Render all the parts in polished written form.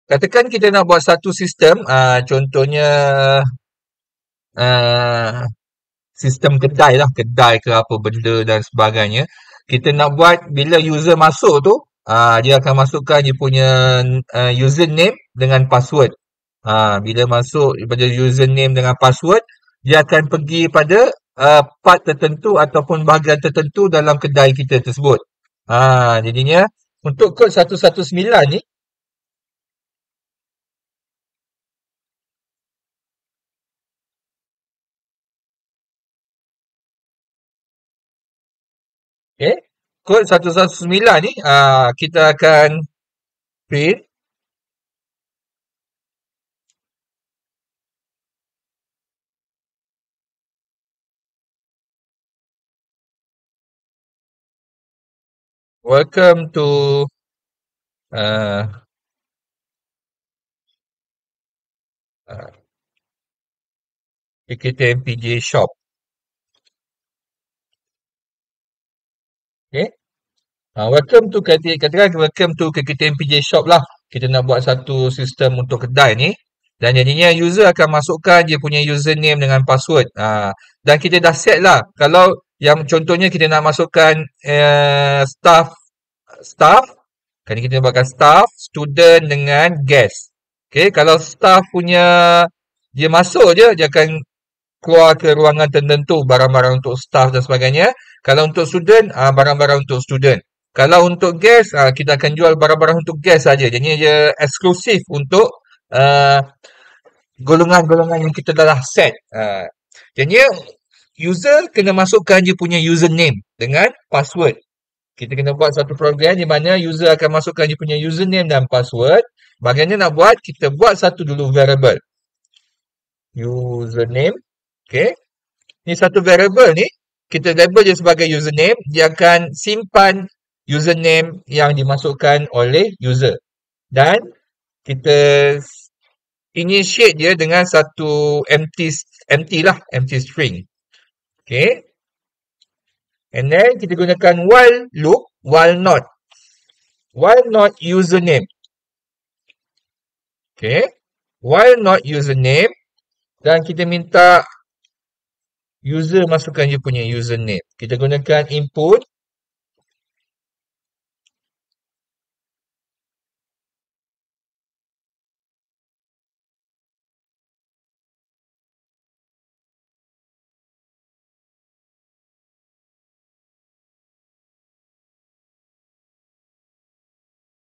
Katakan kita nak buat satu sistem, contohnya ah, sistem kedai lah, kedai ke apa benda dan sebagainya. Kita nak buat bila user masuk tu, dia akan masukkan dia punya username dengan password. Bila masuk pada username dengan password, dia akan pergi pada part tertentu ataupun bahagian tertentu dalam kedai kita tersebut. Jadinya untuk kod 119 ni, okay, kod 119 ni kita akan print welcome to uh, uh, PKTMPJ shop. Okay. Welcome to katakan welcome to KKTMPJ shop lah. Kita nak buat satu sistem untuk kedai ni. Dan jadinya user akan masukkan dia punya username dengan password. Dan kita dah set lah. Kalau yang contohnya kita nak masukkan staff. Kan kita buatkan staff, student dengan guest. Okay, kalau staff punya dia masuk je, dia akan keluar ke ruangan tertentu, barang-barang untuk staff dan sebagainya. Kalau untuk student, barang-barang untuk student. Kalau untuk guest, kita akan jual barang-barang untuk guest saja. Jadi dia eksklusif untuk uh, golongan-golongan yang kita dah set. Jadi user kena masukkan dia punya username dengan password. Kita kena buat satu program di mana user akan masukkan dia punya username dan password. Bagaimana nak buat? Kita buat satu dulu variable. Username. Okay. Ni satu variable ni, kita label dia sebagai username, dia akan simpan username yang dimasukkan oleh user. Dan kita initiate dia dengan satu empty lah, empty string. Okay. And then kita gunakan while loop, while not username. Okay. While not username, dan kita minta user masukkan dia punya username. Kita gunakan input.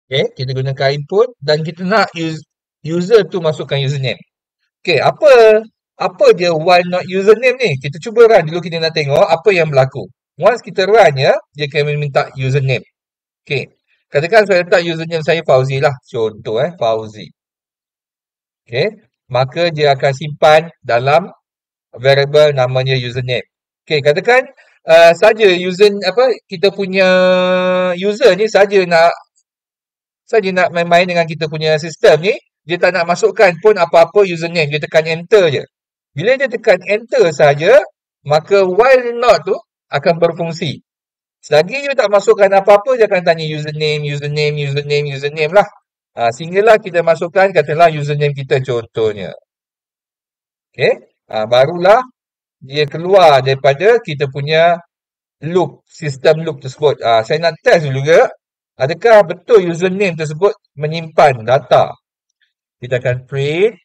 Okay, kita gunakan input dan kita nak user tu masukkan username. Okay, apa dia while not username ni? Kita cuba run dulu, kita nak tengok apa yang berlaku. Once kita run ya, dia akan meminta username. Okay, katakan saya letak username saya Fauzi lah. Contoh Fauzi. Okay, maka dia akan simpan dalam variable namanya username. Okay, katakan saja kita punya user ni saja nak main-main dengan kita punya sistem ni, dia tak nak masukkan pun apa-apa username, dia tekan enter je. Bila dia tekan enter saja, maka while not tu akan berfungsi. Selagi dia tak masukkan apa-apa, dia akan tanya username lah. Sehinggalah kita masukkan, katalah username kita contohnya. Okay. Barulah dia keluar daripada kita punya loop, sistem loop tersebut. Saya nak test dulu ke, adakah betul username tersebut menyimpan data. Kita akan print.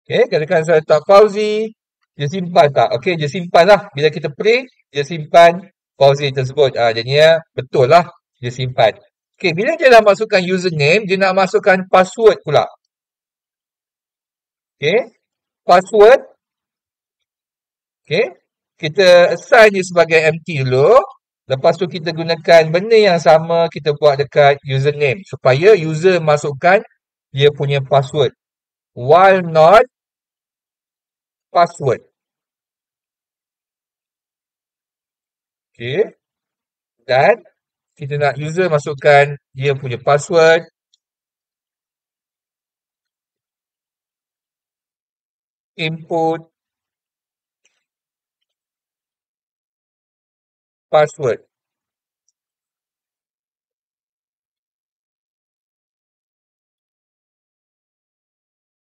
Okay, katakan saya letak Fauzi, dia simpan tak? Okay, dia simpan lah. Bila kita print, dia simpan Fauzi tersebut. Jadinya betul lah, dia simpan. Okay, bila dia dah masukkan username, dia nak masukkan password pula. Okay, password. Okay, kita assign dia sebagai empty dulu. Lepas tu kita gunakan benda yang sama kita buat dekat username. Supaya user masukkan dia punya password. While not password. Okay. Dan kita nak user masukkan dia punya password. Input. password.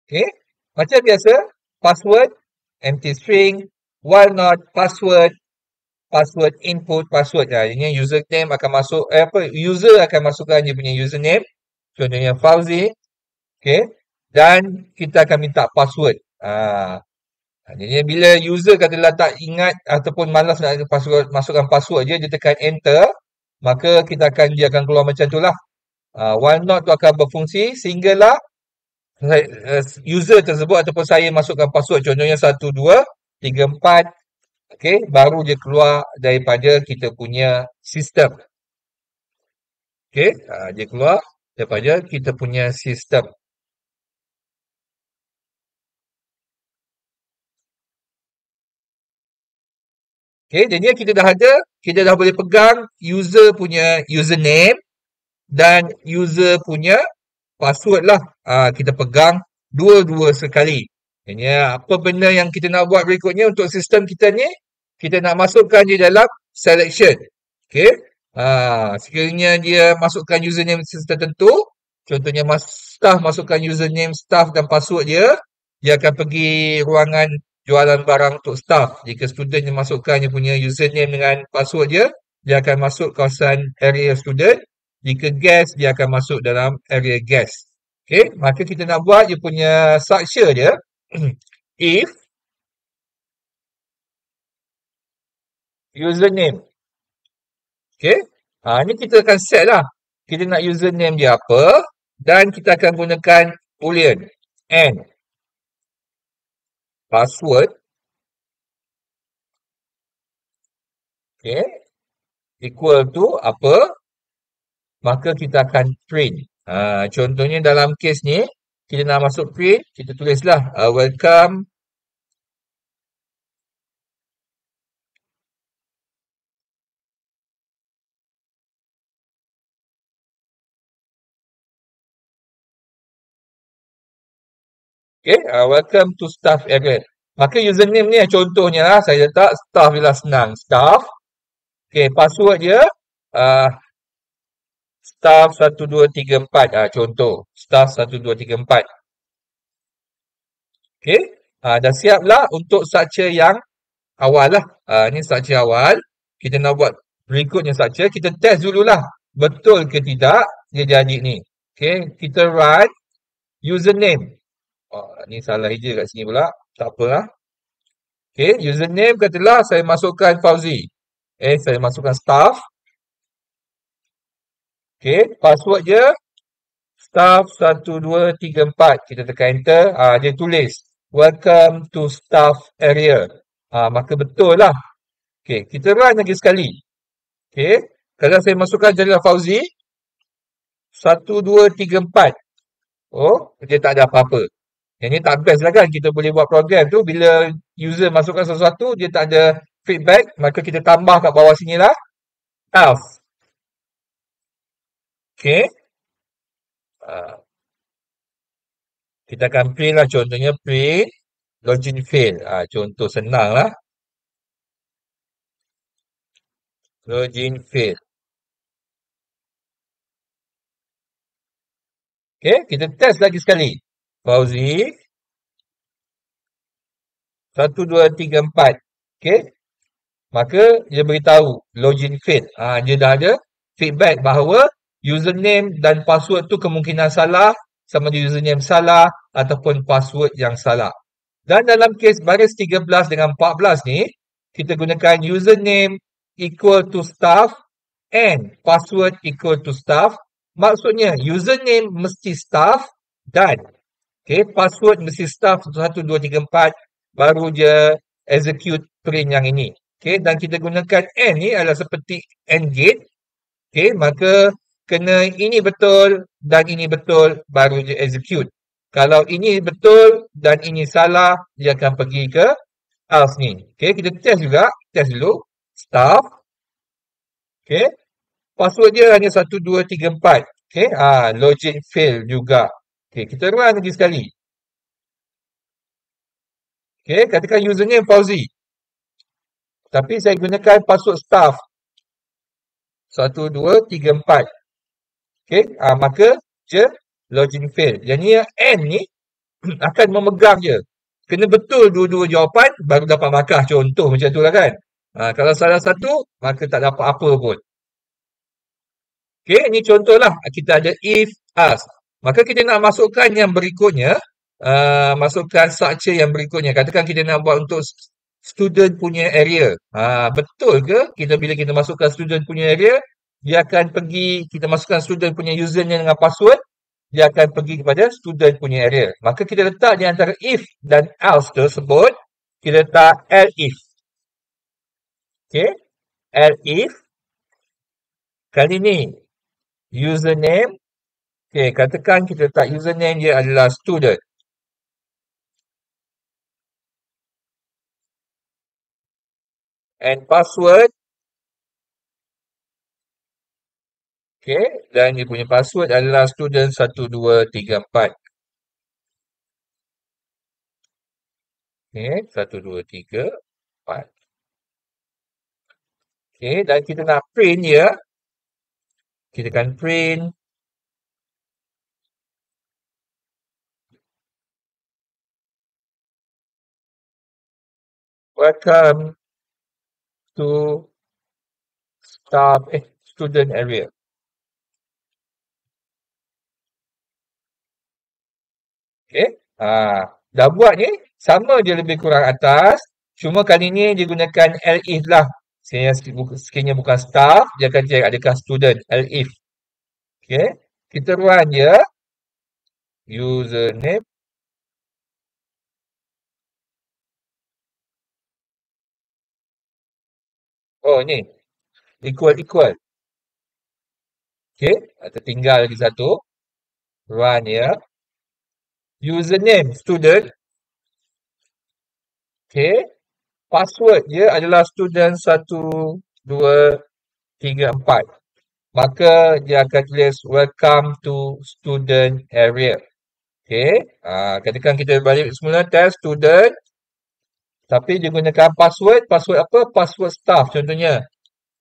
Okay. Macam biasa, password, empty string, while not, password, password input, password. Ini username akan masuk, user akan masukkan dia punya username. Contohnya Fauzi. Okay. Dan kita akan minta password. Jadi bila user katalah tak ingat ataupun malas nak masukkan password dia tekan enter, maka dia akan keluar macam tu lah. While not tu akan berfungsi sehinggalah user tersebut ataupun saya masukkan password contohnya 1234, okay, baru dia keluar daripada kita punya sistem. Okay, dia keluar daripada kita punya sistem. Okay, jadi kita dah boleh pegang user punya username dan user punya password lah. Kita pegang dua-dua sekali. Jadi apa benda yang kita nak buat berikutnya untuk sistem kita ni, kita nak masukkan dia dalam selection. Okay. Sekiranya dia masukkan username tertentu, contohnya staff masukkan username staff dan password dia akan pergi ruangan jualan barang untuk staff. Jika student yang masukkan dia punya username dengan password dia akan masuk kawasan area student. Jika guest, dia akan masuk dalam area guest. Okay, maka kita nak buat dia punya structure dia. If username. Okay, ni kita akan set lah. Kita nak username dia apa. Dan kita akan gunakan boolean. And password. Okay, equal to apa. Maka kita akan print. Contohnya dalam case ni, kita nak masuk print, kita tulislah welcome okay, welcome to staff area. Maka username ni contohnya lah, saya letak staff je lah senang. Staff. Okay, password dia staff 1234. Contoh. Staff 1234. Okay. Dah siap lah untuk structure yang awal lah. Ni structure awal. Kita nak buat berikutnya structure. Kita test dululah. Betul ke tidak dia jadi ni. Okay. Kita run username. Ni salah hija kat sini pula. Tak apa lah. Okay. Username katalah saya masukkan Fauzi. Saya masukkan staff. Okay. Password je staff 1234. Kita tekan enter. Dia tulis welcome to staff area. Maka betul lah. Okay, kita run lagi sekali. Okay, kalau saya masukkan Jalil Fauzi 1234. Dia tak ada apa-apa. Yang ni tak best lah kan. Kita boleh buat program tu bila user masukkan sesuatu dia tak ada feedback, maka kita tambah kat bawah sini lah else. Okay. Kita akan print lah, contohnya print login fail. Contoh senang lah. Login fail. Okay, kita test lagi sekali. Fauzi 1234. Okay. Maka dia beritahu login fail. Dia dah ada feedback bahawa username dan password tu kemungkinan salah, sama ada username salah ataupun password yang salah. Dan dalam kes baris 13 dengan 14 ni, kita gunakan username equal to staff and password equal to staff. Maksudnya username mesti staff dan password mesti staff 1234, baru je execute print yang ini. Dan kita gunakan and ni adalah seperti AND gate. Maka kena ini betul dan ini betul, baru je execute. Kalau ini betul dan ini salah, dia akan pergi ke else ni. Kita test juga. Test dulu. Staff. Password dia hanya 1234. Login fail juga. Kita run lagi sekali. Katakan username Fauzi. Tapi saya gunakan password staff. 1, 2, 3, 4. Okey, maka je login fail. Jadi yang N ni akan memegang je. Kena betul dua-dua jawapan baru dapat markah. Contoh macam tu lah kan. Kalau salah satu, maka tak dapat apa pun. Okey, ni contohlah kita ada if, ask. Maka kita nak masukkan yang berikutnya, masukkan structure yang berikutnya. Katakan kita nak buat untuk student punya area. Betul ke kita bila kita masukkan student punya area, dia akan pergi, kita masukkan student punya username dengan password, dia akan pergi kepada student punya area. Maka kita letak di antara if dan else tersebut, kita letak elif. Okay, elif. Kali ni, username. Okay, katakan kita letak username dia adalah student. And password. Okay, dan dia punya password adalah student 1234. Okay, 1234. Okay, dan kita nak print dia. Kita akan print welcome to student area. Okay, dah buat ni, sama je lebih kurang atas. Cuma kali ni dia gunakan elif lah. Sekiranya bukan staff, dia akan check adakah student, elif. Okay, kita run je. Username. Oh ni, equal. Okay, tertinggal lagi satu. Run ya. Username student. Okay, password dia adalah student 1234. Maka dia akan tulis welcome to student area. Okay, katakan kita balik semula test student. Tapi dia gunakan password apa? Password staff contohnya.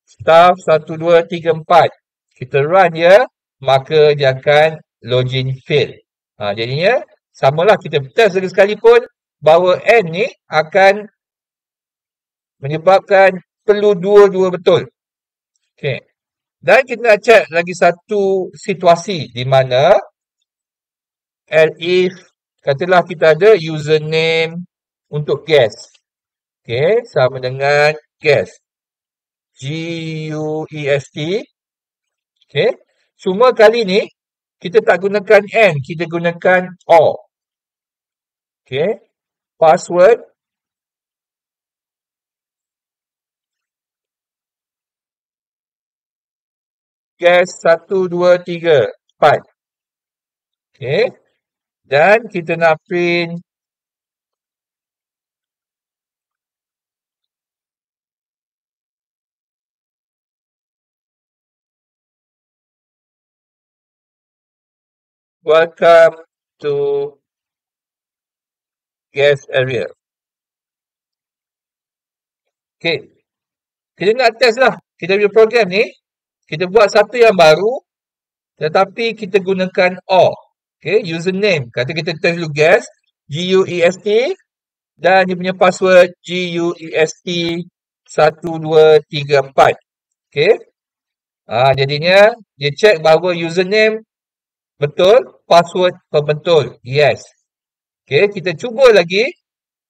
Staff 1234. Kita run dia, maka dia akan login fail. Jadinya, samalah kita test lagi sekalipun, bahawa N ni akan menyebabkan perlu dua-dua betul. Okay. Dan kita nak check lagi satu situasi di mana elif, katalah kita ada username untuk guest. Okay, sama dengan guest. G-U-E-S-T. Okay. Cuma kali ni, kita tak gunakan N, kita gunakan O. Okay. Password. Guest 1234. Okay. Dan kita nak print welcome to guest area. Okay. Kita nak test lah. Kita punya program ni, kita buat satu yang baru, tetapi kita gunakan O. Okay, username. Kata kita test dulu guest, G-U-E-S-T, dan dia punya password, G-U-E-S-T 1234. Okay. Jadinya, dia check bahawa username betul, password betul. Yes. Okay, kita cuba lagi,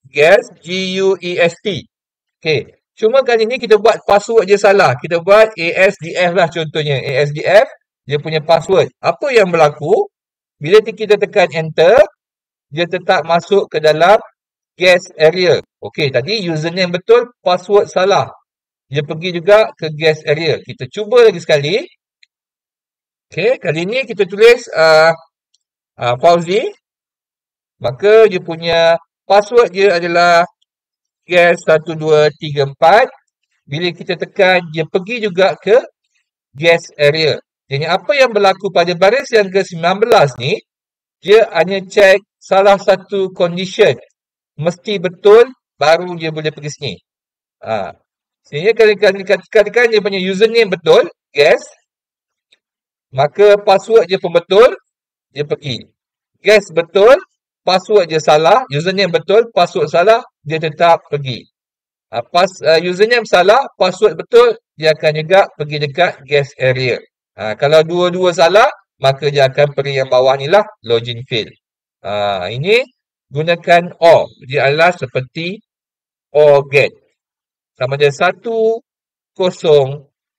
guest, G-U-E-S-T. Okay. Cuma kali ni kita buat password je salah. Kita buat ASDF lah contohnya. ASDF, dia punya password. Apa yang berlaku? Bila kita tekan enter, dia tetap masuk ke dalam guest area. Okey, tadi username betul, password salah. Dia pergi juga ke guest area. Kita cuba lagi sekali. Okey, kali ni kita tulis Fauzi. Maka dia punya password dia adalah guest 1234. Bila kita tekan, dia pergi juga ke guest area. Jadi apa yang berlaku pada baris yang ke-19 ni, dia hanya check salah satu condition. Mesti betul, baru dia boleh pergi sini. Sehingga kali-kali dia punya username betul, gas, maka password dia pun betul, dia pergi. Gas betul, password dia salah, username betul, password salah, dia tetap pergi. Username salah, password betul, dia akan juga pergi dekat gas area. Kalau dua-dua salah, maka dia akan pergi yang bawah ni lah, login fail. Ini gunakan OR. Dia adalah seperti OR get. Sama ada 1, 0,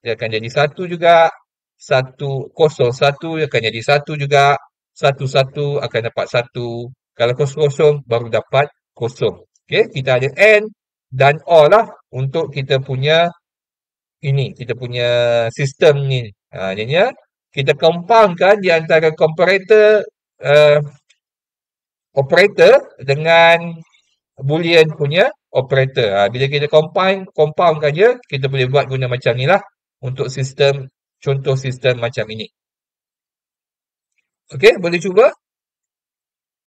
dia akan jadi 1 juga. 1, 0, 1 dia akan jadi 1 juga. 1, 1 akan dapat 1. Kalau 0, 0 baru dapat 0. Okay, kita ada AND dan OR lah untuk kita punya kita punya sistem ni. Jadinya kita compoundkan di antara comparator operator dengan boolean punya operator. Bila kita compoundkan dia, kita boleh buat guna macam ni lah untuk contoh sistem macam ini. Okey, boleh cuba?